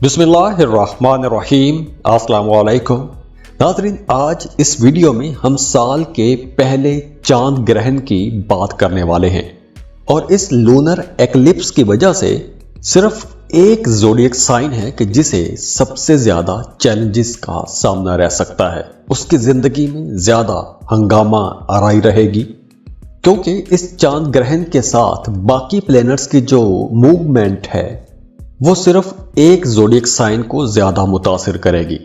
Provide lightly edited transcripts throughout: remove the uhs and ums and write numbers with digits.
बिस्मिल्लाहिर्रहमानिर्रहीम। अस्सलाम वालेकुम नाज़रीन, आज इस वीडियो में हम साल के पहले चांद ग्रहण की बात करने वाले हैं और इस लूनर एक्लिप्स की वजह से सिर्फ एक ज़ोडिएक साइन है कि जिसे सबसे ज्यादा चैलेंजेस का सामना रह सकता है। उसकी जिंदगी में ज्यादा हंगामा आराई रहेगी क्योंकि इस चांद ग्रहण के साथ बाकी प्लैनेट्स की जो मूवमेंट है वो सिर्फ एक ज़ोडिएक साइन को ज्यादा मुतासिर करेगी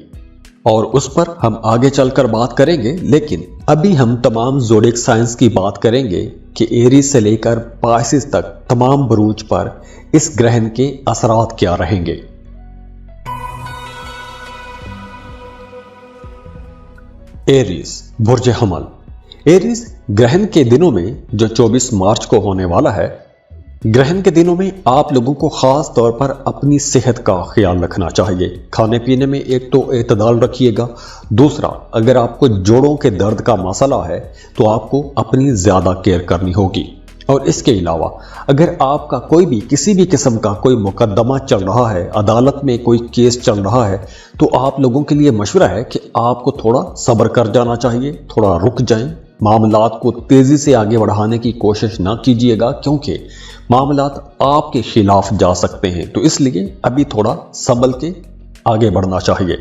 और उस पर हम आगे चलकर बात करेंगे। लेकिन अभी हम तमाम ज़ोडिएक साइंस की बात करेंगे कि एरीज से लेकर पाइसिस तक तमाम बुरूज पर इस ग्रहण के असरात क्या रहेंगे। एरीज बुर्ज हमल। एरीज ग्रहण के दिनों में जो 24 मार्च को होने वाला है, ग्रहण के दिनों में आप लोगों को खास तौर पर अपनी सेहत का ख्याल रखना चाहिए। खाने पीने में एक तो एतदाल रखिएगा, दूसरा अगर आपको जोड़ों के दर्द का मसला है तो आपको अपनी ज्यादा केयर करनी होगी। और इसके अलावा अगर आपका कोई भी किसी भी किस्म का कोई मुकदमा चल रहा है, अदालत में कोई केस चल रहा है, तो आप लोगों के लिए मशवरा है कि आपको थोड़ा सब्र कर जाना चाहिए, थोड़ा रुक जाएं। मामलात को तेजी से आगे बढ़ाने की कोशिश ना कीजिएगा क्योंकि मामलात आपके खिलाफ जा सकते हैं। तो इसलिए अभी थोड़ा संभल के आगे बढ़ना चाहिए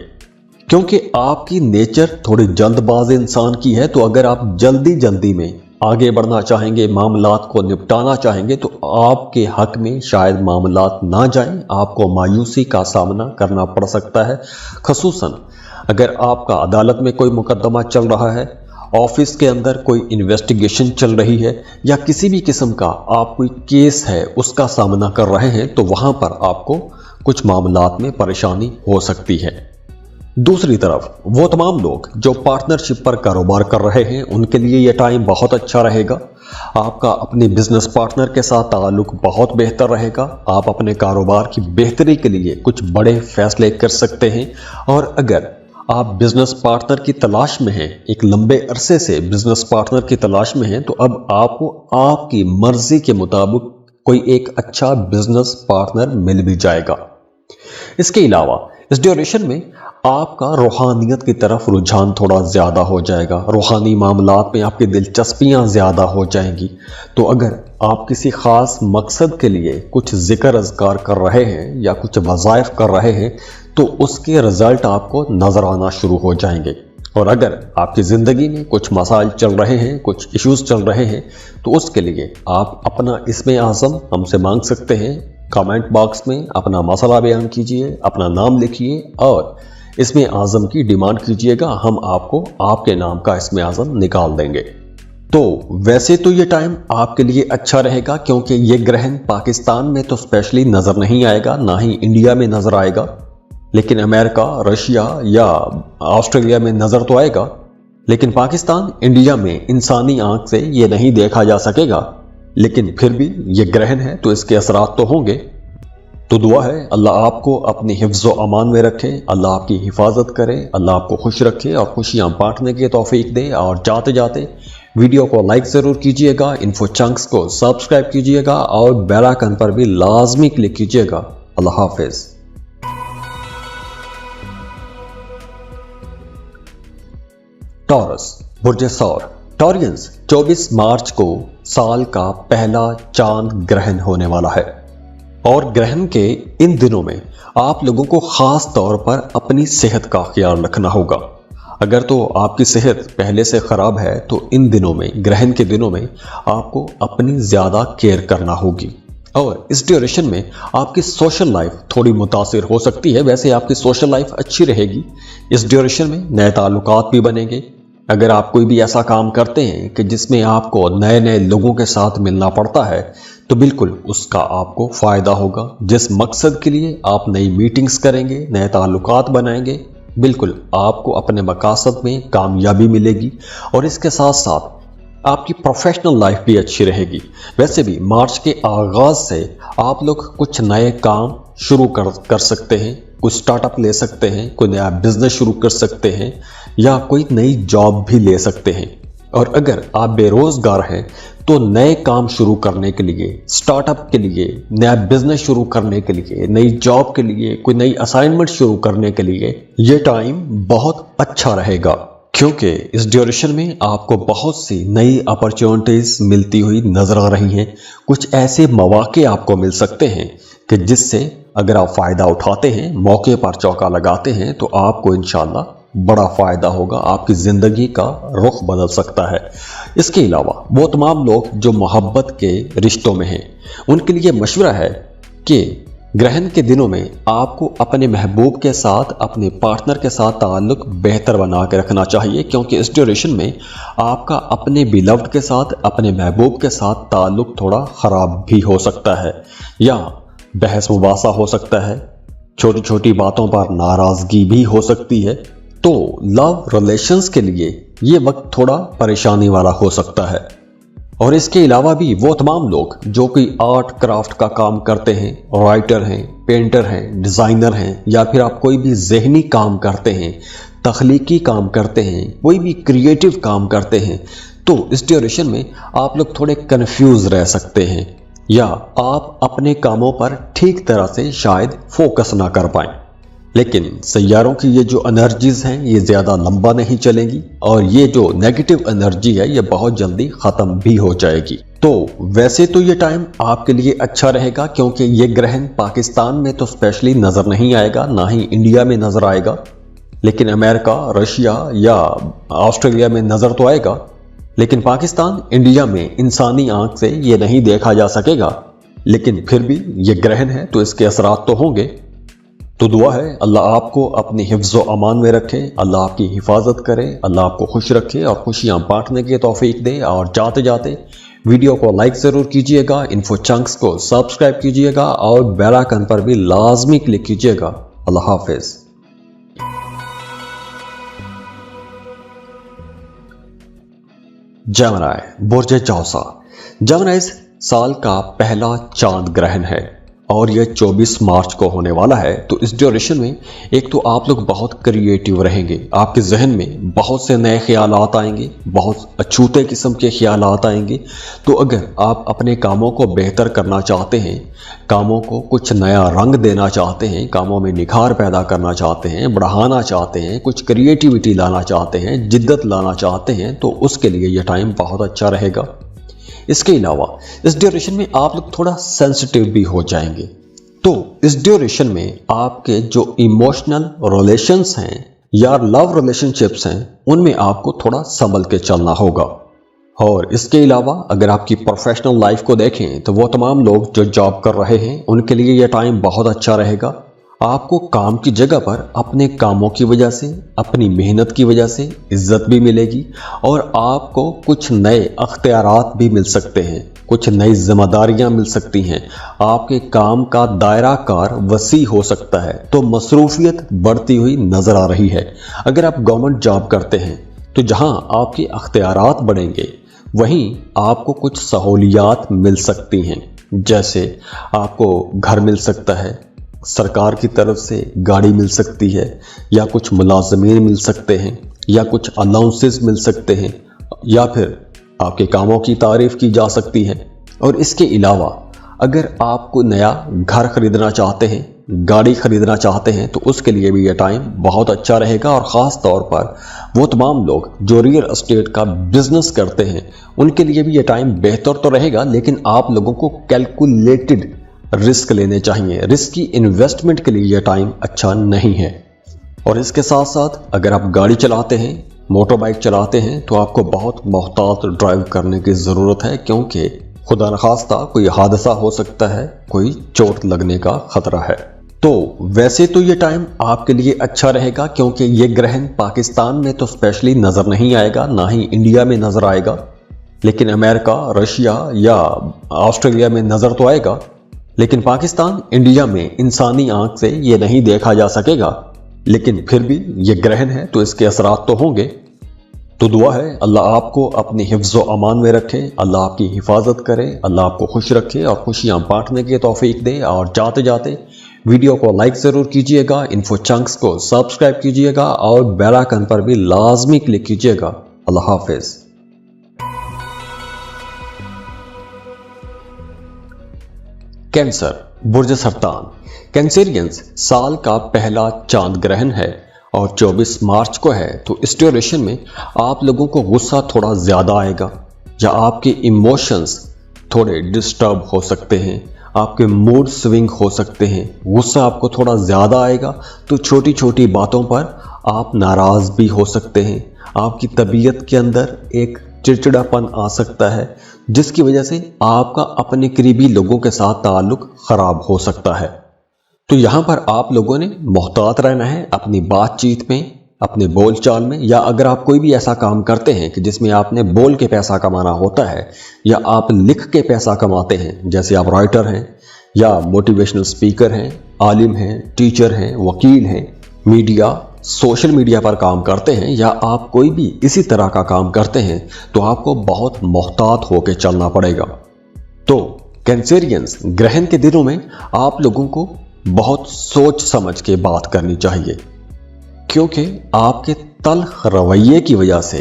क्योंकि आपकी नेचर थोड़ी जल्दबाज इंसान की है। तो अगर आप जल्दी में आगे बढ़ना चाहेंगे, मामलात को निपटाना चाहेंगे, तो आपके हक में शायद मामलात ना जाएं, आपको मायूसी का सामना करना पड़ सकता है। खसूसन अगर आपका अदालत में कोई मुकदमा चल रहा है, ऑफिस के अंदर कोई इन्वेस्टिगेशन चल रही है या किसी भी किस्म का आप कोई केस है उसका सामना कर रहे हैं, तो वहां पर आपको कुछ मामलात में परेशानी हो सकती है। दूसरी तरफ वो तमाम लोग जो पार्टनरशिप पर कारोबार कर रहे हैं, उनके लिए यह टाइम बहुत अच्छा रहेगा। आपका अपने बिजनेस पार्टनर के साथ ताल्लुक बहुत बेहतर रहेगा। आप अपने कारोबार की बेहतरी के लिए कुछ बड़े फैसले कर सकते हैं। और अगर आप बिजनेस पार्टनर की तलाश में हैं, एक लंबे अरसे से बिजनेस पार्टनर की तलाश में हैं, तो अब आपको आपकी मर्जी के मुताबिक कोई एक अच्छा बिजनेस पार्टनर मिल भी जाएगा। इसके अलावा इस ड्यूरेशन में आपका रूहानियत की तरफ रुझान थोड़ा ज्यादा हो जाएगा, रूहानी मामलात में आपकी दिलचस्पियां ज्यादा हो जाएंगी। तो अगर आप किसी खास मकसद के लिए कुछ जिक्र अज़कार कर रहे हैं या कुछ वज़ाइफ कर रहे हैं, तो उसके रिजल्ट आपको नजर आना शुरू हो जाएंगे। और अगर आपकी जिंदगी में कुछ मसाइल चल रहे हैं, कुछ इश्यूज चल रहे हैं, तो उसके लिए आप अपना इस्मे आज़म हमसे मांग सकते हैं। कमेंट बॉक्स में अपना मसला बयान कीजिए, अपना नाम लिखिए और इस्मे आज़म की डिमांड कीजिएगा। हम आपको आपके नाम का इस्मे आज़म निकाल देंगे। तो वैसे तो ये टाइम आपके लिए अच्छा रहेगा क्योंकि ये ग्रहण पाकिस्तान में तो स्पेशली नजर नहीं आएगा, ना ही इंडिया में नजर आएगा, लेकिन अमेरिका, रशिया या ऑस्ट्रेलिया में नजर तो आएगा। लेकिन पाकिस्तान, इंडिया में इंसानी आंख से ये नहीं देखा जा सकेगा। लेकिन फिर भी ये ग्रहण है तो इसके असरात तो होंगे। तो दुआ है अल्लाह आपको अपनी हिफ्ज़ व अमान में रखे, अल्लाह आपकी हिफाजत करे, अल्लाह आपको खुश रखे और खुशियां बांटने की तौफीक दे। और जाते जाते वीडियो को लाइक जरूर कीजिएगा, इन्फो चंक्स को सब्सक्राइब कीजिएगा और बेल आइकन पर भी लाजमी क्लिक कीजिएगा। अल्लाह हाफिज। टॉरस बुर्ज सौर। टॉरियंस 24 मार्च को साल का पहला चांद ग्रहण होने वाला है और ग्रहण के इन दिनों में आप लोगों को खास तौर पर अपनी सेहत का ख्याल रखना होगा। अगर तो आपकी सेहत पहले से खराब है तो इन दिनों में, ग्रहण के दिनों में आपको अपनी ज्यादा केयर करना होगी। और इस ड्यूरेशन में आपकी सोशल लाइफ थोड़ी मुतासिर हो सकती है। वैसे आपकी सोशल लाइफ अच्छी रहेगी। इस ड्यूरेशन में नए ताल्लुकात भी बनेंगे। अगर आप कोई भी ऐसा काम करते हैं कि जिसमें आपको नए नए लोगों के साथ मिलना पड़ता है, तो बिल्कुल उसका आपको फायदा होगा। जिस मकसद के लिए आप नई मीटिंग्स करेंगे, नए ताल्लुकात बनाएंगे, बिल्कुल आपको अपने मकासद में कामयाबी मिलेगी। और इसके साथ साथ आपकी प्रोफेशनल लाइफ भी अच्छी रहेगी। वैसे भी मार्च के आगाज से आप लोग कुछ नए काम शुरू कर सकते हैं, कोई स्टार्टअप ले सकते हैं, कोई नया बिजनेस शुरू कर सकते हैं या कोई नई जॉब भी ले सकते हैं। और अगर आप बेरोजगार हैं तो नए काम शुरू करने के लिए, स्टार्टअप के लिए, नया बिजनेस शुरू करने के लिए, नई जॉब के लिए, कोई नई असाइनमेंट शुरू करने के लिए ये टाइम बहुत अच्छा रहेगा, क्योंकि इस ड्यूरेशन में आपको बहुत सी नई अपॉर्चुनिटीज मिलती हुई नजर आ रही हैं। कुछ ऐसे मौके आपको मिल सकते हैं कि जिससे अगर आप फायदा उठाते हैं, मौके पर चौका लगाते हैं, तो आपको इंशाल्लाह बड़ा फायदा होगा, आपकी जिंदगी का रुख बदल सकता है। इसके अलावा वो तमाम लोग जो मोहब्बत के रिश्तों में हैं, उनके लिए मशवरा है कि ग्रहण के दिनों में आपको अपने महबूब के साथ, अपने पार्टनर के साथ ताल्लुक बेहतर बना के रखना चाहिए, क्योंकि इस ड्यूरेशन में आपका अपने बिलव्ड के साथ, अपने महबूब के साथ ताल्लुक थोड़ा ख़राब भी हो सकता है, या बहस मुबासा हो सकता है, छोटी छोटी बातों पर नाराज़गी भी हो सकती है। तो लव रिलेशंस के लिए ये वक्त थोड़ा परेशानी वाला हो सकता है। और इसके अलावा भी वो तमाम लोग जो कोई आर्ट क्राफ्ट का काम करते हैं, राइटर हैं, पेंटर हैं, डिज़ाइनर हैं, या फिर आप कोई भी ज़हनी काम करते हैं, तख्लीकी काम करते हैं, कोई भी क्रिएटिव काम करते हैं, तो इस ड्यूरेशन में आप लोग थोड़े कन्फ्यूज़ रह सकते हैं, या आप अपने कामों पर ठीक तरह से शायद फोकस ना कर पाएं। लेकिन सैयारों की ये जो एनर्जीज हैं ये ज़्यादा लंबा नहीं चलेंगी, और ये जो नेगेटिव एनर्जी है ये बहुत जल्दी ख़त्म भी हो जाएगी। तो वैसे तो ये टाइम आपके लिए अच्छा रहेगा, क्योंकि ये ग्रहण पाकिस्तान में तो स्पेशली नज़र नहीं आएगा, ना ही इंडिया में नज़र आएगा, लेकिन अमेरिका, रशिया या ऑस्ट्रेलिया में नज़र तो आएगा, लेकिन पाकिस्तान, इंडिया में इंसानी आंख से ये नहीं देखा जा सकेगा। लेकिन फिर भी ये ग्रहण है तो इसके असरात तो होंगे। तो दुआ है अल्लाह आपको अपनी हिफ्ज़ व अमान में रखे, अल्लाह आपकी हिफाजत करे, अल्लाह आपको खुश रखे और खुशियाँ बांटने की तौफीक दे। और जाते जाते वीडियो को लाइक ज़रूर कीजिएगा, इन्फो चंक्स को सब्सक्राइब कीजिएगा और बेल आइकन पर भी लाजमी क्लिक कीजिएगा। अल्लाह हाफिज़। जेमिनी, बुर्ज जौसा। जेमिनी इस साल का पहला चांद ग्रहण है और यह 24 मार्च को होने वाला है। तो इस ड्यूरेशन में एक तो आप लोग बहुत क्रिएटिव रहेंगे, आपके जहन में बहुत से नए ख्यालात आएंगे, बहुत अछूते किस्म के ख्यालात आएंगे। तो अगर आप अपने कामों को बेहतर करना चाहते हैं, कामों को कुछ नया रंग देना चाहते हैं, कामों में निखार पैदा करना चाहते हैं, बढ़ाना चाहते हैं, कुछ क्रिएटिविटी लाना चाहते हैं, जिद्दत लाना चाहते हैं, तो उसके लिए यह टाइम बहुत अच्छा रहेगा। इसके अलावा इस ड्यूरेशन में आप लोग थोड़ा सेंसिटिव भी हो जाएंगे। तो इस ड्यूरेशन में आपके जो इमोशनल रिलेशंस हैं या लव रिलेशनशिप्स हैं, उनमें आपको थोड़ा संभल के चलना होगा। और इसके अलावा अगर आपकी प्रोफेशनल लाइफ को देखें तो वो तमाम लोग जो जॉब कर रहे हैं उनके लिए यह टाइम बहुत अच्छा रहेगा। आपको काम की जगह पर अपने कामों की वजह से, अपनी मेहनत की वजह से इज्जत भी मिलेगी, और आपको कुछ नए अख्तियारात भी मिल सकते हैं, कुछ नई जिम्मेदारियां मिल सकती हैं, आपके काम का दायरा कार वसी हो सकता है। तो मसरूफियत बढ़ती हुई नजर आ रही है। अगर आप गवर्नमेंट जॉब करते हैं तो जहां आपके अख्तियारात बढ़ेंगे, वहीं आपको कुछ सहूलियात मिल सकती हैं, जैसे आपको घर मिल सकता है, सरकार की तरफ से गाड़ी मिल सकती है, या कुछ मुलाजमीन मिल सकते हैं, या कुछ अलाउंसेस मिल सकते हैं, या फिर आपके कामों की तारीफ की जा सकती है। और इसके अलावा अगर आपको नया घर खरीदना चाहते हैं, गाड़ी खरीदना चाहते हैं, तो उसके लिए भी यह टाइम बहुत अच्छा रहेगा। और ख़ास तौर पर वो तमाम लोग जो रियल एस्टेट का बिजनेस करते हैं, उनके लिए भी यह टाइम बेहतर तो रहेगा, लेकिन आप लोगों को कैलकुलेटेड रिस्क लेने चाहिए। रिस्की इन्वेस्टमेंट के लिए यह टाइम अच्छा नहीं है। और इसके साथ साथ अगर आप गाड़ी चलाते हैं, मोटर बाइक चलाते हैं, तो आपको बहुत मोहतात ड्राइव करने की ज़रूरत है, क्योंकि खुदा न खास्ता कोई हादसा हो सकता है, कोई चोट लगने का खतरा है। तो वैसे तो ये टाइम आपके लिए अच्छा रहेगा, क्योंकि ये ग्रहण पाकिस्तान में तो स्पेशली नज़र नहीं आएगा, ना ही इंडिया में नज़र आएगा, लेकिन अमेरिका, रशिया या ऑस्ट्रेलिया में नज़र तो आएगा, लेकिन पाकिस्तान, इंडिया में इंसानी आंख से ये नहीं देखा जा सकेगा। लेकिन फिर भी ये ग्रहण है तो इसके असरात तो होंगे। तो दुआ है अल्लाह आपको अपनी हिफ्ज़ व अमान में रखे, अल्लाह आपकी हिफाजत करे, अल्लाह आपको खुश रखे और खुशियाँ बांटने की तौफीक दे। और जाते जाते वीडियो को लाइक ज़रूर कीजिएगा, इन्फो चंक्स को सब्सक्राइब कीजिएगा और बेल आइकन पर भी लाजमी क्लिक कीजिएगा। अल्लाह हाफिज़। कैंसर बुर्ज सरतान। कैंसेरियंस साल का पहला चांद ग्रहण है और 24 मार्च को है, तो इस ड्यूरेशन में आप लोगों को गुस्सा थोड़ा ज़्यादा आएगा या आपके इमोशंस थोड़े डिस्टर्ब हो सकते हैं, आपके मूड स्विंग हो सकते हैं, गुस्सा आपको थोड़ा ज़्यादा आएगा, तो छोटी छोटी बातों पर आप नाराज़ भी हो सकते हैं, आपकी तबीयत के अंदर एक चिड़चिड़ापन आ सकता है, जिसकी वजह से आपका अपने करीबी लोगों के साथ ताल्लुक खराब हो सकता है। तो यहाँ पर आप लोगों ने मोहतात रहना है अपनी बातचीत में, अपने बोलचाल में, या अगर आप कोई भी ऐसा काम करते हैं कि जिसमें आपने बोल के पैसा कमाना होता है या आप लिख के पैसा कमाते हैं, जैसे आप राइटर हैं या मोटिवेशनल स्पीकर हैं, आलिम हैं, टीचर हैं, वकील हैं, मीडिया, सोशल मीडिया पर काम करते हैं, या आप कोई भी इसी तरह का काम करते हैं, तो आपको बहुत मोहतात होकर चलना पड़ेगा। तो कैंसेरियंस ग्रहण के दिनों में आप लोगों को बहुत सोच समझ के बात करनी चाहिए, क्योंकि आपके तल्ख रवैये की वजह से,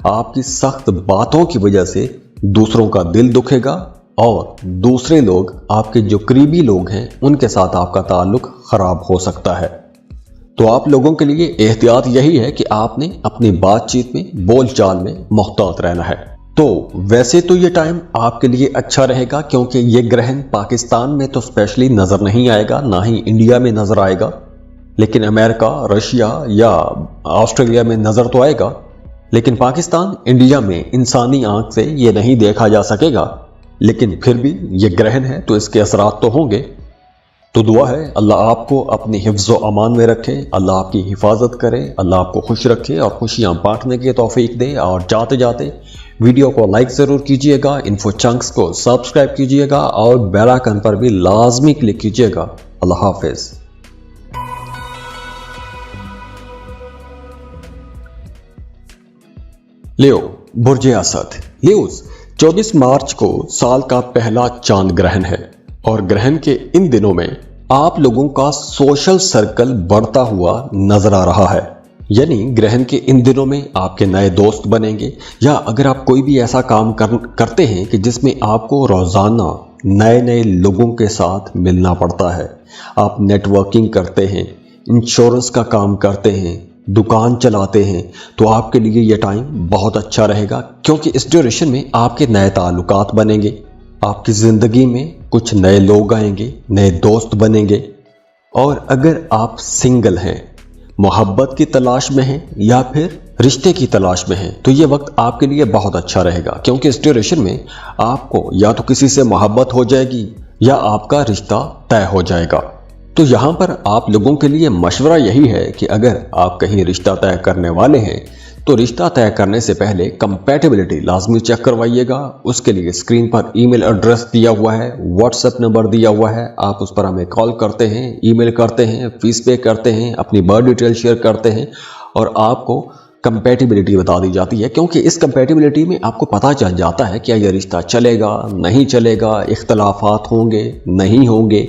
आपकी सख्त बातों की वजह से दूसरों का दिल दुखेगा और दूसरे लोग, आपके जो करीबी लोग हैं, उनके साथ आपका ताल्लुक खराब हो सकता है। तो आप लोगों के लिए एहतियात यही है कि आपने अपनी बातचीत में, बोलचाल में मोहतात रहना है। तो वैसे तो ये टाइम आपके लिए अच्छा रहेगा, क्योंकि ये ग्रहण पाकिस्तान में तो स्पेशली नज़र नहीं आएगा, ना ही इंडिया में नज़र आएगा, लेकिन अमेरिका, रशिया या ऑस्ट्रेलिया में नज़र तो आएगा, लेकिन पाकिस्तान, इंडिया में इंसानी आंख से ये नहीं देखा जा सकेगा। लेकिन फिर भी ये ग्रहण है तो इसके असरात तो होंगे। तो दुआ है अल्लाह आपको अपनी हिफ्ज़ व अमान में रखे, अल्लाह आपकी हिफाजत करे, अल्लाह आपको खुश रखे और खुशियाँ बांटने की तौफीक दे। और जाते जाते वीडियो को लाइक ज़रूर कीजिएगा, इन्फो चंक्स को सब्सक्राइब कीजिएगा और बेल आइकन पर भी लाजमी क्लिक कीजिएगा। अल्लाह हाफिज़। लियो बुर्ज असद। लियोस 24 मार्च को साल का पहला चांद ग्रहण है और ग्रहण के इन दिनों में आप लोगों का सोशल सर्कल बढ़ता हुआ नजर आ रहा है। यानी ग्रहण के इन दिनों में आपके नए दोस्त बनेंगे, या अगर आप कोई भी ऐसा काम करते हैं कि जिसमें आपको रोजाना नए नए लोगों के साथ मिलना पड़ता है, आप नेटवर्किंग करते हैं, इंश्योरेंस का काम करते हैं, दुकान चलाते हैं, तो आपके लिए यह टाइम बहुत अच्छा रहेगा, क्योंकि इस ड्यूरेशन में आपके नए ताल्लुकात बनेंगे, आपकी ज़िंदगी में कुछ नए लोग आएंगे, नए दोस्त बनेंगे। और अगर आप सिंगल हैं, मोहब्बत की तलाश में हैं या फिर रिश्ते की तलाश में हैं, तो ये वक्त आपके लिए बहुत अच्छा रहेगा, क्योंकि इस ड्यूरेशन में आपको या तो किसी से मोहब्बत हो जाएगी या आपका रिश्ता तय हो जाएगा। तो यहाँ पर आप लोगों के लिए मशवरा यही है कि अगर आप कहीं रिश्ता तय करने वाले हैं, तो रिश्ता तय करने से पहले कंपैटिबिलिटी लाजमी चेक करवाइएगा। उसके लिए स्क्रीन पर ईमेल एड्रेस दिया हुआ है, व्हाट्सएप नंबर दिया हुआ है, आप उस पर हमें कॉल करते हैं, ईमेल करते हैं, फीस पे करते हैं, अपनी बर्थ डिटेल शेयर करते हैं और आपको कंपैटिबिलिटी बता दी जाती है, क्योंकि इस कंपैटिबिलिटी में आपको पता चल जाता है क्या यह रिश्ता चलेगा, नहीं चलेगा, इख्तलाफात होंगे, नहीं होंगे,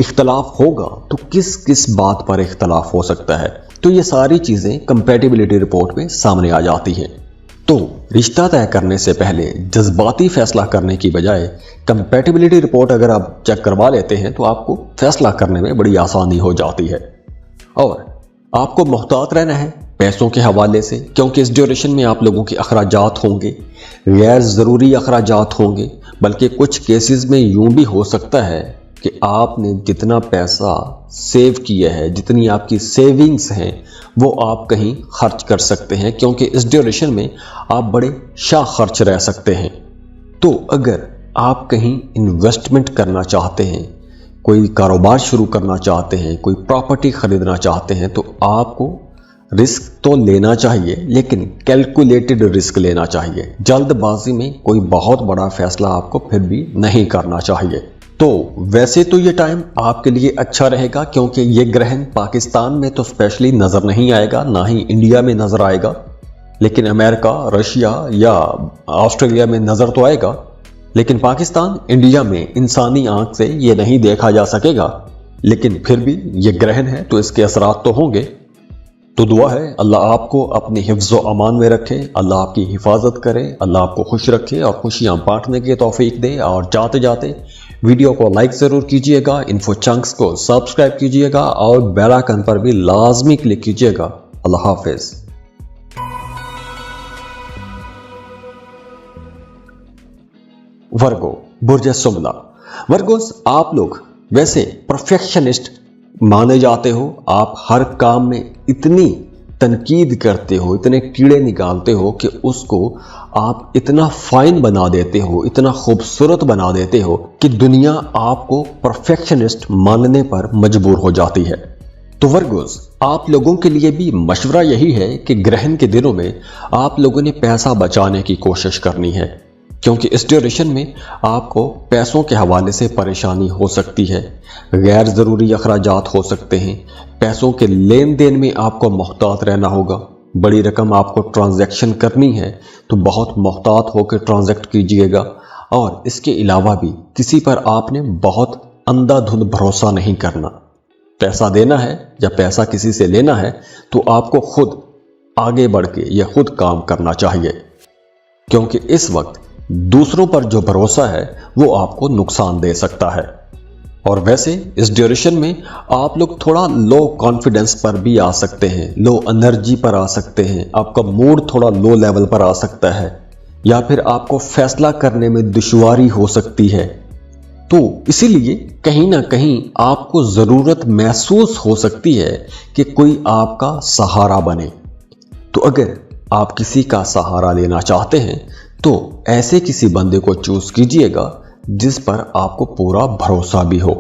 इख्तलाफ होगा तो किस किस बात पर इख्तलाफ हो सकता है। तो ये सारी चीज़ें कंपैटिबिलिटी रिपोर्ट में सामने आ जाती हैं। तो रिश्ता तय करने से पहले जज्बाती फैसला करने की बजाय कंपैटिबिलिटी रिपोर्ट अगर आप चेक करवा लेते हैं, तो आपको फैसला करने में बड़ी आसानी हो जाती है। और आपको मोहतात रहना है पैसों के हवाले से, क्योंकि इस ड्यूरेशन में आप लोगों के अखराजात होंगे, गैर ज़रूरी अखराजात होंगे, बल्कि कुछ केसेस में यूं भी हो सकता है कि आपने जितना पैसा सेव किया है, जितनी आपकी सेविंग्स हैं, वो आप कहीं खर्च कर सकते हैं, क्योंकि इस ड्यूरेशन में आप बड़े शाह खर्च रह सकते हैं। तो अगर आप कहीं इन्वेस्टमेंट करना चाहते हैं, कोई कारोबार शुरू करना चाहते हैं, कोई प्रॉपर्टी खरीदना चाहते हैं, तो आपको रिस्क तो लेना चाहिए, लेकिन कैलकुलेटेड रिस्क लेना चाहिए। जल्दबाजी में कोई बहुत बड़ा फैसला आपको फिर भी नहीं करना चाहिए। तो वैसे तो ये टाइम आपके लिए अच्छा रहेगा, क्योंकि ये ग्रहण पाकिस्तान में तो स्पेशली नज़र नहीं आएगा, ना ही इंडिया में नज़र आएगा, लेकिन अमेरिका, रशिया या ऑस्ट्रेलिया में नज़र तो आएगा, लेकिन पाकिस्तान, इंडिया में इंसानी आंख से ये नहीं देखा जा सकेगा। लेकिन फिर भी ये ग्रहण है तो इसके असरात तो होंगे। तो दुआ है अल्लाह आपको अपनी हिफ्ज़ व अमान में रखे, अल्लाह आपकी हिफाजत करे, अल्लाह आपको खुश रखे और खुशियाँ बांटने की तौफीक दे। और जाते जाते वीडियो को लाइक जरूर कीजिएगा, इन्फो चंक्स को सब्सक्राइब कीजिएगा और बेल आइकन पर भी लाजमी क्लिक कीजिएगा। अल्लाह हाफिज। वर्गो, बुर्ज सुमला। वर्गोस, आप लोग वैसे परफेक्शनिस्ट माने जाते हो। आप हर काम में इतनी तनकीद करते हो, इतने कीड़े निकालते हो कि उसको आप इतना फाइन बना देते हो, इतना खूबसूरत बना देते हो कि दुनिया आपको परफेक्शनिस्ट मानने पर मजबूर हो जाती है। तो वर्गोस, आप लोगों के लिए भी मशवरा यही है कि ग्रहण के दिनों में आप लोगों ने पैसा बचाने की कोशिश करनी है, क्योंकि इस ड्यूरेशन में आपको पैसों के हवाले से परेशानी हो सकती है, गैर ज़रूरी अखराजात हो सकते हैं, पैसों के लेन देन में आपको मोहतात रहना होगा। बड़ी रकम आपको ट्रांजैक्शन करनी है तो बहुत मोहतात होकर ट्रांजैक्ट कीजिएगा। और इसके अलावा भी किसी पर आपने बहुत अंधाधुंध भरोसा नहीं करना। पैसा देना है या पैसा किसी से लेना है तो आपको खुद आगे बढ़ के यह खुद काम करना चाहिए, क्योंकि इस वक्त दूसरों पर जो भरोसा है वो आपको नुकसान दे सकता है। और वैसे इस ड्यूरेशन में आप लोग थोड़ा लो कॉन्फिडेंस पर भी आ सकते हैं, लो एनर्जी पर आ सकते हैं, आपका मूड थोड़ा लो लेवल पर आ सकता है, या फिर आपको फैसला करने में दुश्वारी हो सकती है। तो इसीलिए कहीं ना कहीं आपको ज़रूरत महसूस हो सकती है कि कोई आपका सहारा बने। तो अगर आप किसी का सहारा लेना चाहते हैं तो ऐसे किसी बंदे को चूज कीजिएगा जिस पर आपको पूरा भरोसा भी हो।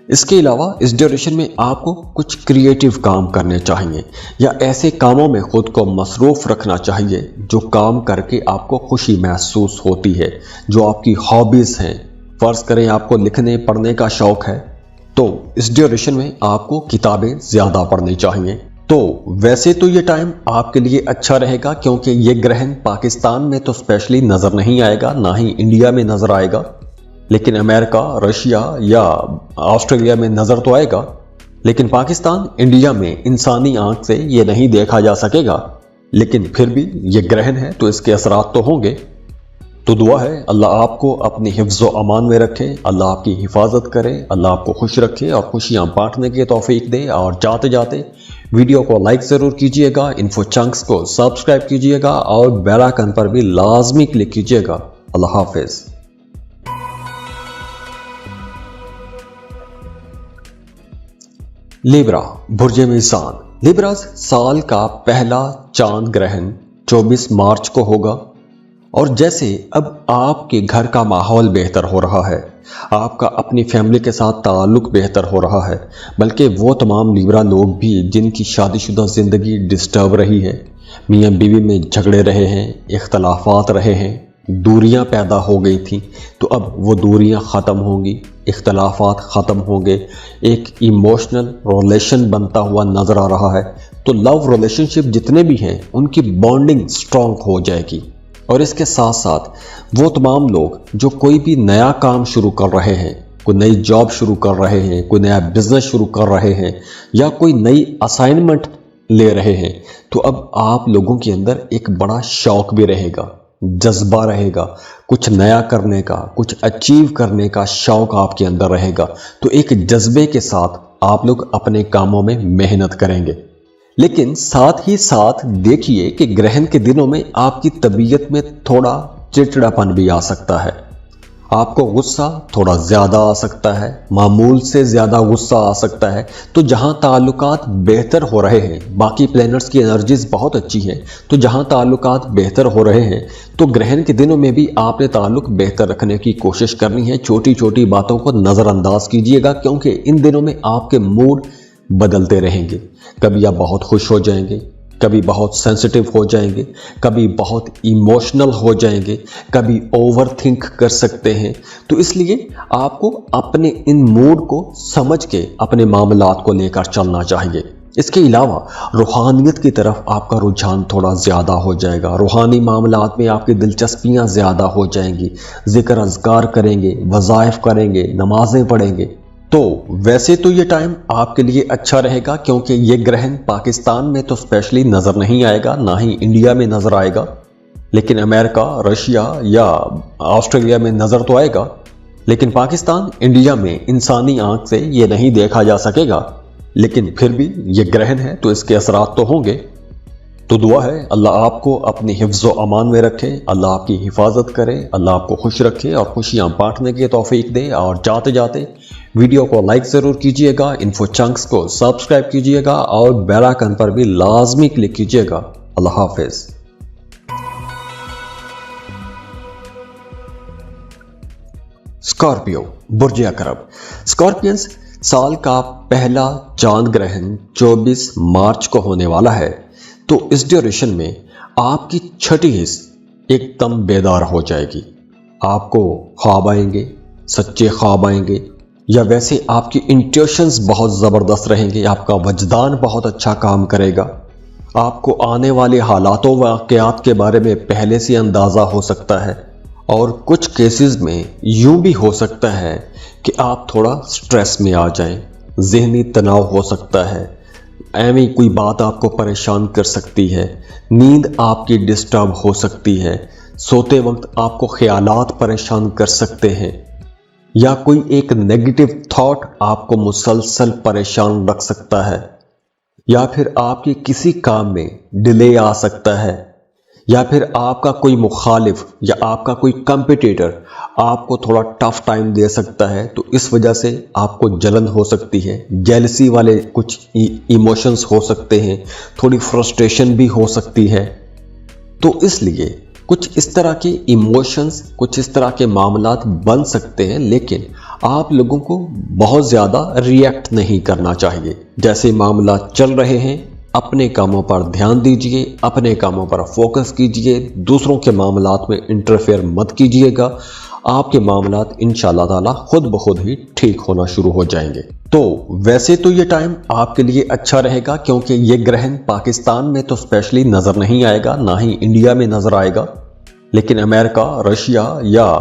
इसके अलावा इस ड्यूरेशन में आपको कुछ क्रिएटिव काम करने चाहिए या ऐसे कामों में खुद को मसरूफ रखना चाहिए जो काम करके आपको खुशी महसूस होती है, जो आपकी हॉबीज हैं। फर्ज करें आपको लिखने पढ़ने का शौक है तो इस ड्यूरेशन में आपको किताबें ज्यादा पढ़नी चाहिए। तो वैसे तो ये टाइम आपके लिए अच्छा रहेगा, क्योंकि ये ग्रहण पाकिस्तान में तो स्पेशली नजर नहीं आएगा, ना ही इंडिया में नजर आएगा, लेकिन अमेरिका, रशिया या ऑस्ट्रेलिया में नजर तो आएगा। लेकिन पाकिस्तान, इंडिया में इंसानी आंख से ये नहीं देखा जा सकेगा, लेकिन फिर भी ये ग्रहण है तो इसके असरात तो होंगे। तो दुआ है अल्लाह आपको अपनी हिफ्ज़ व अमान में रखे, अल्लाह आपकी हिफाजत करे, अल्लाह आपको खुश रखे और खुशियां बांटने की तौफीक दे। और जाते जाते वीडियो को लाइक जरूर कीजिएगा, इन्फो चंक्स को सब्सक्राइब कीजिएगा और बेल आइकन पर भी लाजमी क्लिक कीजिएगा। अल्लाह हाफिज। लिब्रा, बुर्ज मीज़ान। लिब्रास, साल का पहला चांद ग्रहण 24 मार्च को होगा। और जैसे अब आपके घर का माहौल बेहतर हो रहा है, आपका अपनी फैमिली के साथ ताल्लुक बेहतर हो रहा है, बल्कि वो तमाम लिब्रा लोग भी जिनकी शादीशुदा ज़िंदगी डिस्टर्ब रही है, मियाँ बीवी में झगड़े रहे हैं, इख्तलाफात रहे हैं, दूरियां पैदा हो गई थी, तो अब वो दूरियां ख़त्म होंगी, इख्तलाफात ख़त्म होंगे, एक इमोशनल रिलेशन बनता हुआ नज़र आ रहा है। तो लव रिलेशनशिप जितने भी हैं उनकी बॉन्डिंग स्ट्रॉन्ग हो जाएगी। और इसके साथ साथ वो तमाम लोग जो कोई भी नया काम शुरू कर रहे हैं, कोई नई जॉब शुरू कर रहे हैं, कोई नया बिजनेस शुरू कर रहे हैं या कोई नई असाइनमेंट ले रहे हैं, तो अब आप लोगों के अंदर एक बड़ा शौक भी रहेगा, जज्बा रहेगा, कुछ नया करने का, कुछ अचीव करने का शौक आपके अंदर रहेगा। तो एक जज्बे के साथ आप लोग अपने कामों में मेहनत करेंगे। लेकिन साथ ही साथ देखिए कि ग्रहण के दिनों में आपकी तबीयत में थोड़ा चिड़चिड़ापन भी आ सकता है, आपको गुस्सा थोड़ा ज़्यादा आ सकता है, मामूल से ज़्यादा गुस्सा आ सकता है। तो जहां ताल्लुकात बेहतर हो रहे हैं, बाकी प्लैनेट्स की एनर्जीज बहुत अच्छी है, तो जहां ताल्लुकात बेहतर हो रहे हैं तो ग्रहण के दिनों में भी आपने ताल्लुक बेहतर रखने की कोशिश करनी है। छोटी छोटी बातों को नज़रअंदाज कीजिएगा, क्योंकि इन दिनों में आपके मूड बदलते रहेंगे। कभी आप बहुत खुश हो जाएंगे, कभी बहुत सेंसिटिव हो जाएंगे, कभी बहुत इमोशनल हो जाएंगे, कभी ओवर थिंक कर सकते हैं। तो इसलिए आपको अपने इन मूड को समझ के अपने मामलात को लेकर चलना चाहिए। इसके अलावा रूहानियत की तरफ आपका रुझान थोड़ा ज़्यादा हो जाएगा, रूहानी मामलात में आपकी दिलचस्पियाँ ज़्यादा हो जाएंगी, ज़िक्र अज़कार करेंगे, वज़ाइफ करेंगे, नमाजें पढ़ेंगे। तो वैसे तो ये टाइम आपके लिए अच्छा रहेगा, क्योंकि ये ग्रहण पाकिस्तान में तो स्पेशली नज़र नहीं आएगा, ना ही इंडिया में नज़र आएगा, लेकिन अमेरिका, रशिया या ऑस्ट्रेलिया में नज़र तो आएगा। لیکن پاکستان انڈیا میں انسانی آنکھ سے یہ نہیں دیکھا جا سکے گا، لیکن پھر بھی یہ گرہن ہے تو اس کے اثرات تو ہوں گے۔ تو دعا ہے اللہ آپ کو اپنی حفظ و امان میں رکھے، اللہ آپ کی حفاظت کرے، اللہ آپ کو خوش رکھے اور خوشیاں بانٹنے کی توفیق دے۔ اور جاتے جاتے ویڈیو کو لائک ضرور کیجئے گا، انفو چنکس کو سبسکرائب کیجئے گا اور بیل آئیکن پر بھی لازمی کلک کیجئے گا۔ اللہ حافظ۔ اسکارپیو، برج عقرب۔ اسکارپینز، سال کا پہلا چاند گرہن 24 مارچ کو ہونے والا ہے، تو اس ڈیوریشن میں آپ کی چھٹی حص ایک دم بیدار ہو جائے گی۔ آپ کو خواب آئیں گے، سچے خواب آئیں گے، یا ویسے آپ کی انٹیوشنز بہت زبردست رہیں گے، آپ کا وجدان بہت اچھا کام کرے گا، آپ کو آنے والے حالات و واقعات کے بارے میں پہلے سے اندازہ ہو سکتا ہے، اور کچھ کیسز میں یوں بھی ہو سکتا ہے کہ آپ تھوڑا سٹریس میں آ جائیں، ذہنی تناؤ ہو سکتا ہے، ایویں کوئی بات آپ کو پریشان کر سکتی ہے، نیند آپ کی ڈسٹرب ہو سکتی ہے، سوتے وقت آپ کو خیالات پریشان کر سکتے ہیں، یا کوئی ایک نیگیٹو تھاٹ آپ کو مسلسل پریشان رکھ سکتا ہے، یا پھر آپ کی کسی کام میں ڈیلے آ سکتا ہے، یا پھر آپ کا کوئی مخالف یا آپ کا کوئی کمپیٹیٹر آپ کو تھوڑا ٹف ٹائم دے سکتا ہے، تو اس وجہ سے آپ کو جلن ہو سکتی ہے، جیلسی والے کچھ ایموشنز ہو سکتے ہیں، تھوڑی فرسٹریشن بھی ہو سکتی ہے۔ تو اس لیے کچھ اس طرح کے ایموشنز، کچھ اس طرح کے معاملات بن سکتے ہیں، لیکن آپ لوگوں کو بہت زیادہ ریئیکٹ نہیں کرنا چاہیے۔ جیسے معاملات چل رہے ہیں، اپنے کاموں پر دھیان دیجئے، اپنے کاموں پر فوکس کیجئے، دوسروں کے معاملات میں انٹرفیئر مت کیجئے گا، آپ کے معاملات انشاءاللہ تعالی خود بخود ہی ٹھیک ہونا شروع ہو جائیں گے۔ تو ویسے تو یہ ٹائم آپ کے لیے اچھا رہے گا، کیونکہ یہ گرہن پاکستان میں تو اسپیشلی نظر نہیں آئے گا، نہ ہی انڈیا میں نظر آئے گا، لیکن امریکہ، رشیا یا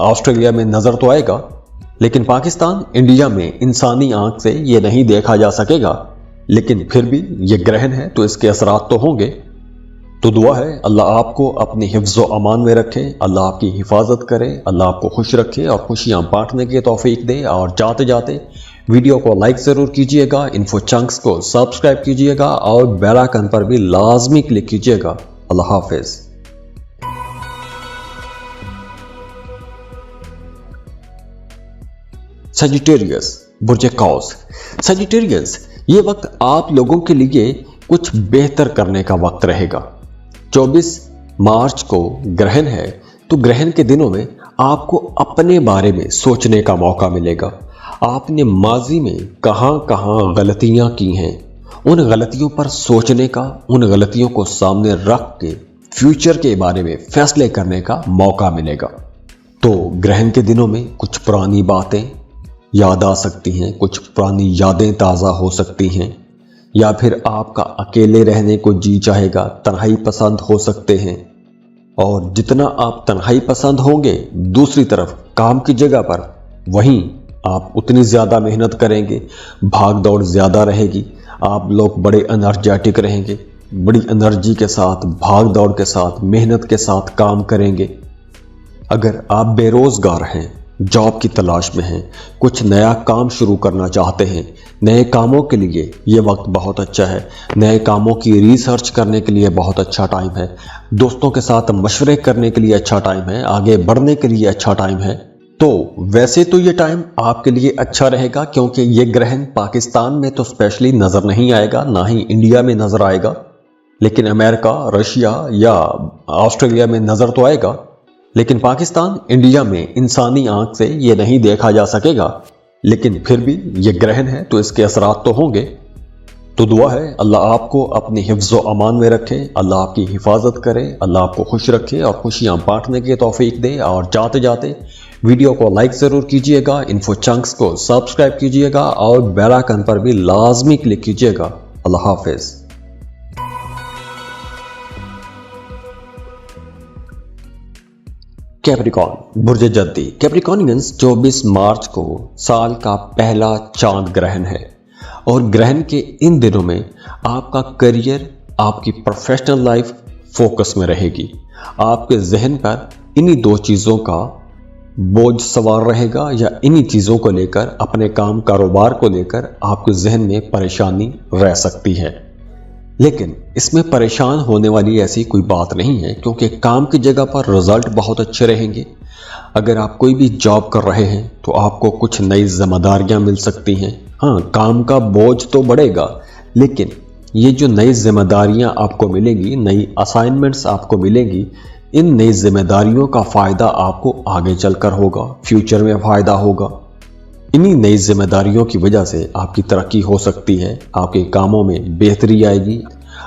آسٹریلیا میں نظر تو آئے گا، لیکن پاکستان انڈیا میں انسانی آنکھ سے یہ نہیں دیکھا جا سکے گا، لیکن پھر بھی یہ گرہن ہے تو اس کے اثرات تو ہوں گے۔ تو دعا ہے اللہ آپ کو اپنی حفظ و امان میں رکھے، اللہ آپ کی حفاظت کرے، اللہ آپ کو خوش رکھے اور خوشیاں بانٹنے کی توفیق دے۔ اور جاتے جاتے ویڈیو کو لائک ضرور کیجئے گا، انفو چنکس کو سبسکرائب کیجئے گا اور بیل آئیکن پر بھی لازمی کلک کیجئے گا۔ اللہ حافظ۔ سیجیٹیریس، برج قوس۔ سیجیٹیریس، یہ وقت آپ لوگوں کے لیے کچھ بہتر کرنے کا وقت رہے گا۔ 24 مارچ کو گرہن ہے، تو گرہن کے دنوں میں آپ کو اپنے بارے میں سوچنے کا موقع ملے گا۔ آپ نے ماضی میں کہاں کہاں غلطیاں کی ہیں، ان غلطیوں پر سوچنے کا، ان غلطیوں کو سامنے رکھ کے فیوچر کے بارے میں فیصلے کرنے کا موقع ملے گا۔ تو گرہن کے دنوں میں کچھ پرانی باتیں یاد آ سکتی ہیں، کچھ پرانی یادیں تازہ ہو سکتی ہیں، یا پھر آپ کا اکیلے رہنے کو جی چاہے گا، تنہائی پسند ہو سکتے ہیں، اور جتنا آپ تنہائی پسند ہوں گے، دوسری طرف کام کی جگہ پر وہیں آپ اتنی زیادہ محنت کریں گے، بھاگ دوڑ زیادہ رہے گی، آپ لوگ بڑے انرجیٹک رہیں گے، بڑی انرجی کے ساتھ، بھاگ دوڑ کے ساتھ، محنت کے ساتھ کام کریں گے۔ اگر آپ بے روزگار ہیں، جاب کی تلاش میں ہیں، کچھ نیا کام شروع کرنا چاہتے ہیں، نئے کاموں کے لیے یہ وقت بہت اچھا ہے، نئے کاموں کی ریسرچ کرنے کے لیے بہت اچھا ٹائم ہے، دوستوں کے ساتھ مشورے کرنے کے لیے اچھا ٹائم ہے، آگے بڑھنے کے لیے اچھا ٹائم ہے۔ تو ویسے تو یہ ٹائم آپ کے لیے اچھا رہے گا، کیونکہ یہ گرہن پاکستان میں تو اسپیشلی نظر نہیں آئے گا، نہ ہی انڈیا میں نظر آئے گا، لیکن امریکہ، رشیا یا آسٹریلیا میں نظر تو آئے گا، لیکن پاکستان انڈیا میں انسانی آنکھ سے یہ نہیں دیکھا جا سکے گا، لیکن پھر بھی یہ گرہن ہے تو اس کے اثرات تو ہوں گے۔ تو دعا ہے اللہ آپ کو اپنی حفظ و امان میں رکھے، اللہ آپ کی حفاظت کرے، اللہ آپ کو خوش رکھے اور خوشیاں بانٹنے کی توفیق دے۔ اور جاتے جاتے ویڈیو کو لائک ضرور کیجئے گا، انفو چنکس کو سبسکرائب کیجئے گا اور بیل آئیکن پر بھی لازمی کلک کیجئے گا۔ اللہ حافظ۔ کیپریکارن، برج جدی۔ کیپریکارنینز 24 مارچ کو سال کا پہلا چاند گرہن ہے، اور گرہن کے ان دنوں میں آپ کا کریئر، آپ کی پروفیشنل لائف فوکس میں رہے گی۔ آپ کے ذہن پر انہی دو چیزوں کا बोझ सवार रहेगा या इन्हीं चीज़ों को लेकर, अपने काम कारोबार को लेकर आपके जहन में परेशानी रह सकती है। लेकिन इसमें परेशान होने वाली ऐसी कोई बात नहीं है, क्योंकि काम की जगह पर रिजल्ट बहुत अच्छे रहेंगे। अगर आप कोई भी जॉब कर रहे हैं तो आपको कुछ नई जिम्मेदारियां मिल सकती हैं। हाँ, काम का बोझ तो बढ़ेगा, लेकिन ये जो नई जिम्मेदारियां आपको मिलेंगी, नई असाइनमेंट्स आपको मिलेंगी, इन नई जिम्मेदारियों का फ़ायदा आपको आगे चलकर होगा, फ्यूचर में फ़ायदा होगा। इन्हीं नई जिम्मेदारियों की वजह से आपकी तरक्की हो सकती है, आपके कामों में बेहतरी आएगी,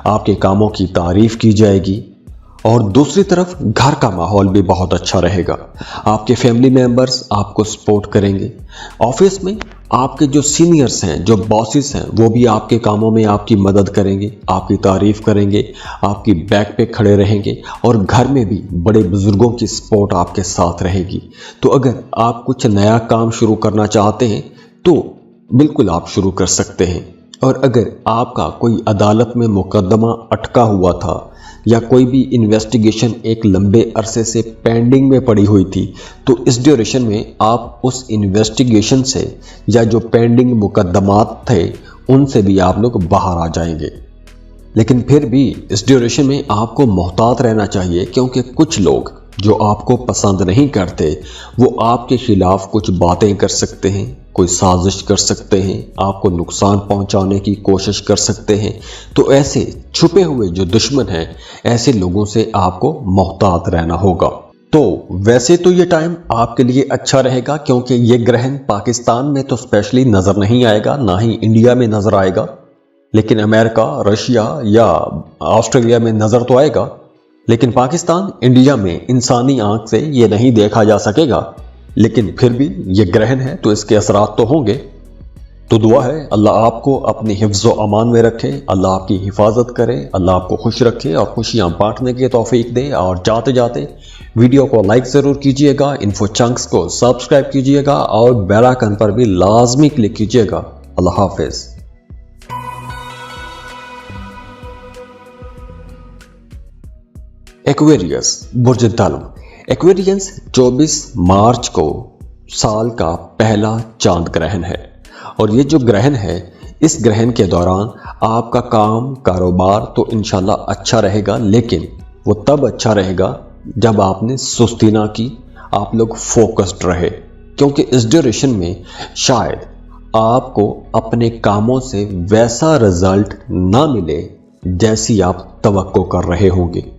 आपके कामों की तारीफ की जाएगी। और दूसरी तरफ घर का माहौल भी बहुत अच्छा रहेगा। आपके फैमिली मेंबर्स आपको सपोर्ट करेंगे। ऑफिस में आपके जो सीनियर्स हैं, जो बॉसेस हैं, वो भी आपके कामों में आपकी मदद करेंगे, आपकी तारीफ करेंगे, आपकी बैक पे खड़े रहेंगे। और घर में भी बड़े बुजुर्गों की सपोर्ट आपके साथ रहेगी। तो अगर आप कुछ नया काम शुरू करना चाहते हैं तो बिल्कुल आप शुरू कर सकते हैं। और अगर आपका कोई अदालत में मुकदमा अटका हुआ था या कोई भी इन्वेस्टिगेशन एक लंबे अरसे से पेंडिंग में पड़ी हुई थी, तो इस ड्यूरेशन में आप उस इन्वेस्टिगेशन से या जो पेंडिंग मुकदमात थे उनसे भी आप लोग बाहर आ जाएंगे। लेकिन फिर भी इस ड्यूरेशन में आपको मोहतात रहना चाहिए, क्योंकि कुछ लोग जो आपको पसंद नहीं करते वो आपके खिलाफ कुछ बातें कर सकते हैं, कोई साजिश कर सकते हैं, आपको नुकसान पहुंचाने की कोशिश कर सकते हैं। तो ऐसे छुपे हुए जो दुश्मन हैं, ऐसे लोगों से आपको मोहतात रहना होगा। तो वैसे तो ये टाइम आपके लिए अच्छा रहेगा, क्योंकि ये ग्रहण पाकिस्तान में तो स्पेशली नज़र नहीं आएगा, ना ही इंडिया में नज़र आएगा, लेकिन अमेरिका, रशिया या ऑस्ट्रेलिया में नज़र तो आएगा। लेकिन पाकिस्तान, इंडिया में इंसानी आंख से ये नहीं देखा जा सकेगा। लेकिन फिर भी ये ग्रहण है तो इसके असरात तो होंगे। तो दुआ है अल्लाह आपको अपनी हिफ्ज़ व अमान में रखे, अल्लाह आपकी हिफाजत करे, अल्लाह आपको खुश रखे और खुशियां बांटने की तौफीक दे। और जाते जाते वीडियो को लाइक ज़रूर कीजिएगा, इन्फो चंक्स को सब्सक्राइब कीजिएगा और बेल आइकन पर भी लाजमी क्लिक कीजिएगा। अल्लाह हाफिज़। एक्वेरियस बुर्ज दल्म। एक्वेरियंस 24 मार्च को साल का पहला चांद ग्रहण है। और ये जो ग्रहण है, इस ग्रहण के दौरान आपका काम कारोबार तो इंशाल्लाह अच्छा रहेगा, लेकिन वो तब अच्छा रहेगा जब आपने सुस्ती ना की, आप लोग फोकस्ड रहे। क्योंकि इस ड्यूरेशन में शायद आपको अपने कामों से वैसा रिजल्ट ना मिले जैसी आप तवक्को कर रहे होंगे,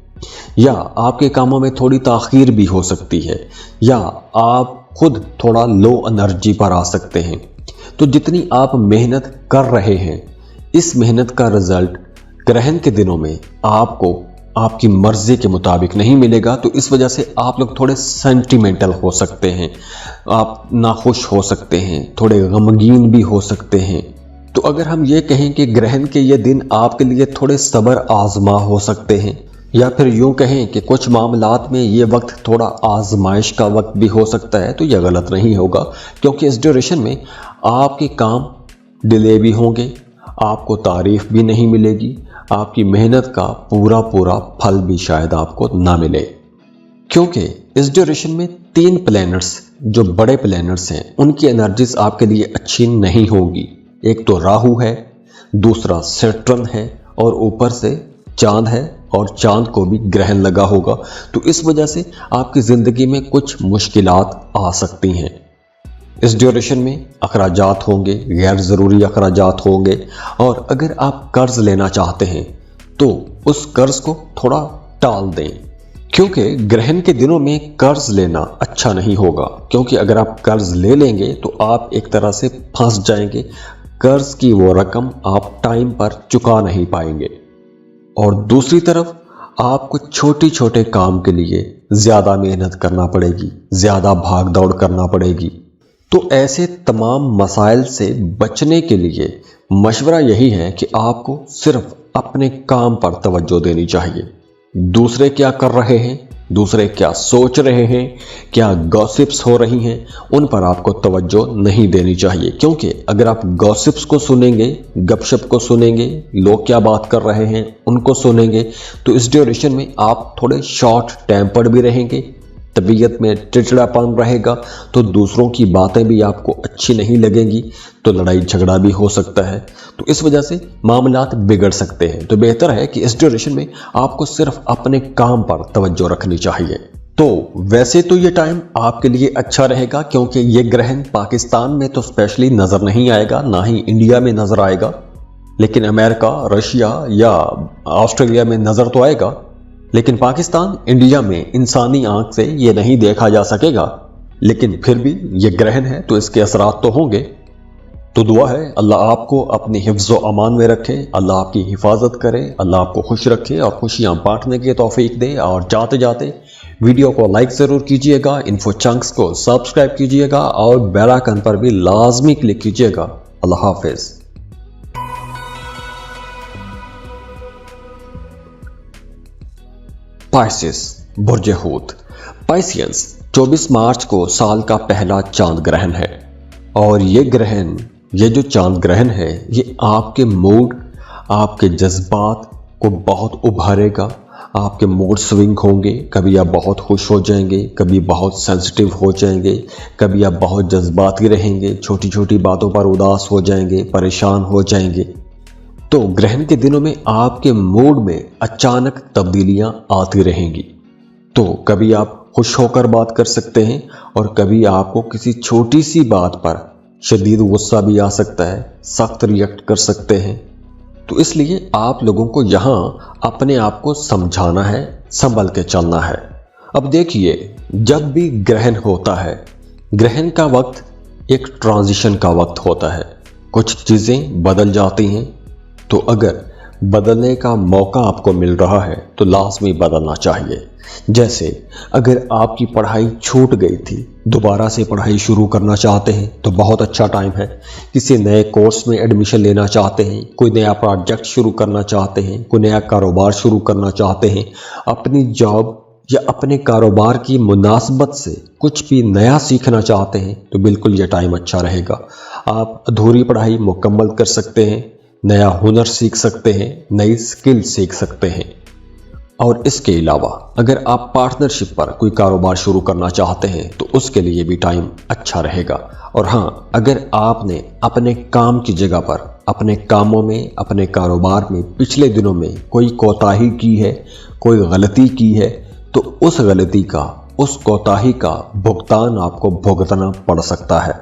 या आपके कामों में थोड़ी ताखीर भी हो सकती है, या आप खुद थोड़ा लो एनर्जी पर आ सकते हैं। तो जितनी आप मेहनत कर रहे हैं, इस मेहनत का रिजल्ट ग्रहण के दिनों में आपको आपकी मर्जी के मुताबिक नहीं मिलेगा। तो इस वजह से आप लोग थोड़े सेंटिमेंटल हो सकते हैं, आप नाखुश हो सकते हैं, थोड़े गमगीन भी हो सकते हैं। तो अगर हम ये कहें कि ग्रहण के ये दिन आपके लिए थोड़े सब्र आजमा हो सकते हैं, या फिर यूं कहें कि कुछ मामलात में ये वक्त थोड़ा आजमाइश का वक्त भी हो सकता है, तो यह गलत नहीं होगा। क्योंकि इस ड्यूरेशन में आपके काम डिले भी होंगे, आपको तारीफ भी नहीं मिलेगी, आपकी मेहनत का पूरा पूरा फल भी शायद आपको ना मिले। क्योंकि इस ड्यूरेशन में 3 प्लैनेट्स जो बड़े प्लैनेट्स हैं, उनकी एनर्जीज आपके लिए अच्छी नहीं होगी। एक तो राहु है, दूसरा सैटर्न है और ऊपर से चांद है, और चांद को भी ग्रहण लगा होगा। तो इस वजह से आपकी ज़िंदगी में कुछ मुश्किलात आ सकती हैं। इस ड्यूरेशन में अखराजात होंगे, गैर ज़रूरी अखराजात होंगे। और अगर आप कर्ज लेना चाहते हैं तो उस कर्ज को थोड़ा टाल दें, क्योंकि ग्रहण के दिनों में कर्ज लेना अच्छा नहीं होगा। क्योंकि अगर आप कर्ज ले लेंगे तो आप एक तरह से फंस जाएंगे, कर्ज की वो रकम आप टाइम पर चुका नहीं पाएंगे। और दूसरी तरफ आपको छोटे छोटे काम के लिए ज़्यादा मेहनत करना पड़ेगी, ज़्यादा भाग दौड़ करना पड़ेगी। तो ऐसे तमाम मसाइल से बचने के लिए मशवरा यही है कि आपको सिर्फ अपने काम पर तवज्जो देनी चाहिए। दूसरे क्या कर रहे हैं, दूसरे क्या सोच रहे हैं, क्या गॉसिप्स हो रही हैं, उन पर आपको तवज्जो नहीं देनी चाहिए। क्योंकि अगर आप गॉसिप्स को सुनेंगे, गपशप को सुनेंगे, लोग क्या बात कर रहे हैं उनको सुनेंगे, तो इस ड्यूरेशन में आप थोड़े शॉर्ट टेम्पर्ड भी रहेंगे, तबीयत में चिड़चिड़ापन रहेगा तो दूसरों की बातें भी आपको अच्छी नहीं लगेंगी, तो लड़ाई झगड़ा भी हो सकता है। तो इस वजह से मामलात बिगड़ सकते हैं। तो बेहतर है कि इस ड्यूरेशन में आपको सिर्फ अपने काम पर तवज्जो रखनी चाहिए। तो वैसे तो ये टाइम आपके लिए अच्छा रहेगा, क्योंकि ये ग्रहण पाकिस्तान में तो स्पेशली नजर नहीं आएगा, ना ही इंडिया में नजर आएगा, लेकिन अमेरिका, रशिया या ऑस्ट्रेलिया में नजर तो आएगा। लेकिन पाकिस्तान, इंडिया में इंसानी आंख से ये नहीं देखा जा सकेगा। लेकिन फिर भी ये ग्रहण है तो इसके असरात तो होंगे। तो दुआ है अल्लाह आपको अपनी हिफ्ज़ व अमान में रखे, अल्लाह आपकी हिफाजत करे, अल्लाह आपको खुश रखे और खुशियां बांटने की तौफीक दे। और जाते जाते वीडियो को लाइक ज़रूर कीजिएगा, इन्फो चंक्स को सब्सक्राइब कीजिएगा और बेल आइकन पर भी लाजमी क्लिक कीजिएगा। अल्लाह हाफिज़। पाइसिस, बुर्ज हूत। पाइसियंस 24 मार्च को साल का पहला चांद ग्रहण है। और ये जो चांद ग्रहण है, ये आपके मूड, आपके जज्बात को बहुत उभारेगा। आपके मूड स्विंग होंगे, कभी आप बहुत खुश हो जाएंगे, कभी बहुत सेंसिटिव हो जाएंगे, कभी आप बहुत जज्बाती रहेंगे, छोटी छोटी बातों पर उदास हो जाएंगे, परेशान हो जाएंगे। तो ग्रहण के दिनों में आपके मूड में अचानक तब्दीलियां आती रहेंगी। तो कभी आप खुश होकर बात कर सकते हैं और कभी आपको किसी छोटी सी बात पर शदीद गुस्सा भी आ सकता है, सख्त रिएक्ट कर सकते हैं। तो इसलिए आप लोगों को यहाँ अपने आप को समझाना है, संभल के चलना है। अब देखिए, जब भी ग्रहण होता है, ग्रहण का वक्त एक ट्रांजिशन का वक्त होता है। कुछ चीज़ें बदल जाती हैं, तो अगर बदलने का मौका आपको मिल रहा है तो लाजमी बदलना चाहिए। जैसे अगर आपकी पढ़ाई छूट गई थी, दोबारा से पढ़ाई शुरू करना चाहते हैं तो बहुत अच्छा टाइम है। किसी नए कोर्स में एडमिशन लेना चाहते हैं, कोई नया प्रोजेक्ट शुरू करना चाहते हैं, कोई नया कारोबार शुरू करना चाहते हैं, अपनी जॉब या अपने कारोबार की मुनासबत से कुछ भी नया सीखना चाहते हैं, तो बिल्कुल ये टाइम अच्छा रहेगा। आप अधूरी पढ़ाई मुकम्मल कर सकते हैं, नया हुनर सीख सकते हैं, नई स्किल सीख सकते हैं। और इसके अलावा अगर आप पार्टनरशिप पर कोई कारोबार शुरू करना चाहते हैं तो उसके लिए भी टाइम अच्छा रहेगा। और हाँ, अगर आपने अपने काम की जगह पर, अपने कामों में, अपने कारोबार में पिछले दिनों में कोई कोताही की है, कोई गलती की है, तो उस गलती का, उस कोताही का भुगतान आपको भुगतना पड़ सकता है।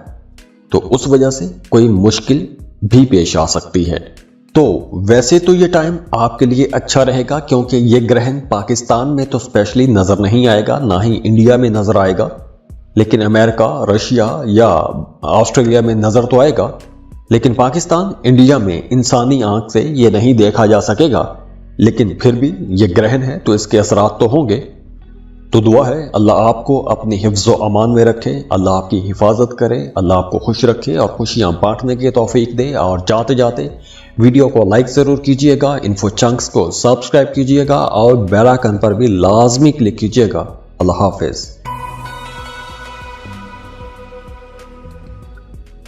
तो उस वजह से कोई मुश्किल भी पेश आ सकती है। तो वैसे तो ये टाइम आपके लिए अच्छा रहेगा, क्योंकि ये ग्रहण पाकिस्तान में तो स्पेशली नजर नहीं आएगा, ना ही इंडिया में नजर आएगा, लेकिन अमेरिका, रशिया या ऑस्ट्रेलिया में नजर तो आएगा। लेकिन पाकिस्तान, इंडिया में इंसानी आंख से ये नहीं देखा जा सकेगा। लेकिन फिर भी ये ग्रहण है तो इसके असरात तो होंगे। तो दुआ है अल्लाह आपको अपनी हिफ्ज़ व अमान में रखे, अल्लाह आपकी हिफाजत करे, अल्लाह आपको खुश रखे और खुशियां बांटने की तौफीक दे। और जाते जाते वीडियो को लाइक ज़रूर कीजिएगा, इन्फो चंक्स को सब्सक्राइब कीजिएगा और बेल आइकन पर भी लाजमी क्लिक कीजिएगा। अल्लाह हाफिज़।